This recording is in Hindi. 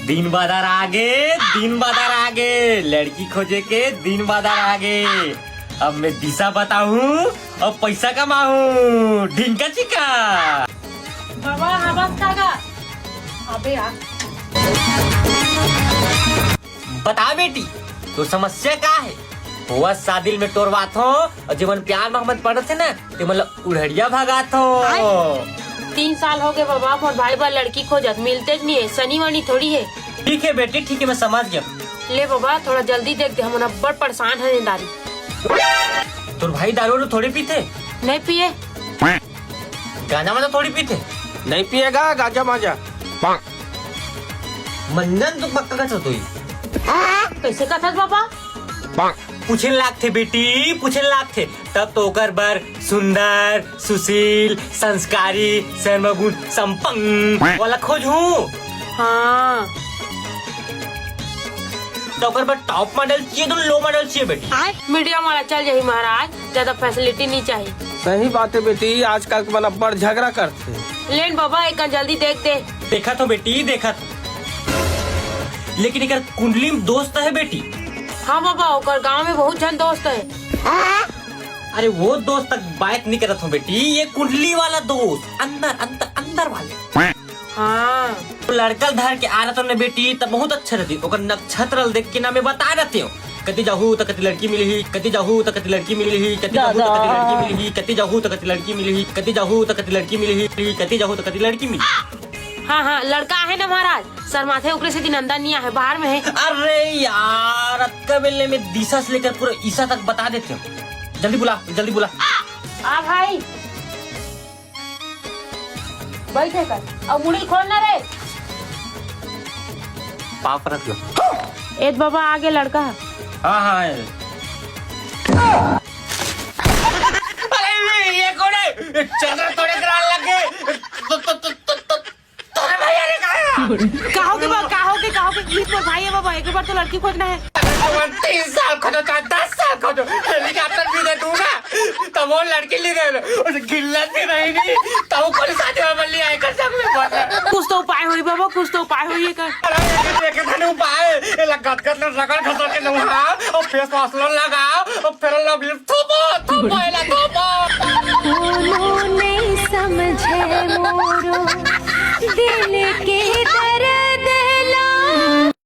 दिन बाजार आगे लड़की खोजे के दिन बाजार आगे। अब मैं दिशा बताऊं और पैसा कमाऊं। ढिंका चिका बाबा आवाज कागा अबे यार। बता बेटी तो समस्या का है? हुआ शादी में तोर बात हो और जीवन प्यार मोहब्बत पड़े थे ना तो मतलब उड़हड़िया भगात हो। 3 साल हो गए बाबा, मोर भाई बार लड़की खोजत मिलते नहीं है, शनि वानी थोड़ी है। ठीक है बेटी ठीक है मैं समझ गया। ले बाबा थोड़ा जल्दी देख दे, हम बड़ परेशान है दारू। तोर भाई दारू थोड़ी पीते? नहीं पिए। गांजा माजा थोड़ी पीते? नहीं पिएगा गांजा माजा। मंजन तो पक्का का तो कैसे कथस बाबा? पूछे लाग थे बेटी पूछे लाग थे तब तो ओकर बर सुंदर सुशील संस्कारी सर्वगुण संपन्न वाला खोज हूँ। हाँ तो ओकर बर टॉप मॉडल चाहिए तो लो मॉडल चाहिए बेटी? मीडियम वाला चल जाही महाराज, ज्यादा फैसिलिटी नहीं चाहिए। सही बात है बेटी, आजकल के बना बड़ झगड़ा करते। लेन बाबा एक जल्दी देख दे। देखा तो बेटी देखा तो, लेकिन एक कुंडली में दोस्त है बेटी। हाँ बाबा ओकर गांव में बहुत जन दोस्त है। अरे वो दोस्त तक बात नहीं करत हूँ बेटी, ये कुंडली वाला दोस्त अंदर अंदर अंदर वाले। हाँ तो लड़का धर के आ रहा था बेटी तब बहुत अच्छा रहती। ओकर नक्षत्र देख के ना मैं बता रहती हूँ कति जाहू तो कति लड़की मिली ही, कति जाहू तो कति लड़की मिली ही, कति जाहू तो कति लड़की मिली ही, कति जाहू तो कति लड़की मिली ही, कति जाहू तो कति लड़की मिली ही, कति जाहू तो कति लड़की मिली। हाँ हाँ लड़का है ना महाराज, सर माथे ऊपर से नंदा नहीं है, बाहर में है। अरे यार अक्का बेले में दिशा से लेकर पूरा ईसा तक बता देते हो। जल्दी बुला जल्दी बुला। आ भाई बैठे कर अब मुड़ी खोलना रे। पाप रख लो। एद बाबा आगे लड़का। हाँ हाँ अरे ये कौन है? चंद्र थोड़े ग्राल लग गए। तोरे भैया ने कहा कहो के प्लीज मेरे भाई है बाबा, एक बार तो लड़की खोजना है। 3 साल खोजो चाहे 10 साल खोजो, हेलीकॉप्टर भी दे दूंगा तब वो लड़की ले गए और गिल्लत भी रहेगी तब वो कोई शादी में बल्ली आए कर सकते। कुछ तो उपाय हुई बाबा, कुछ तो उपाय हुई कर। अरे एक धनु उपाय ये लगत कर रगड़ खसर के नहाओ और फेस वॉश लगाओ और फिर लव यू थोपो थोपो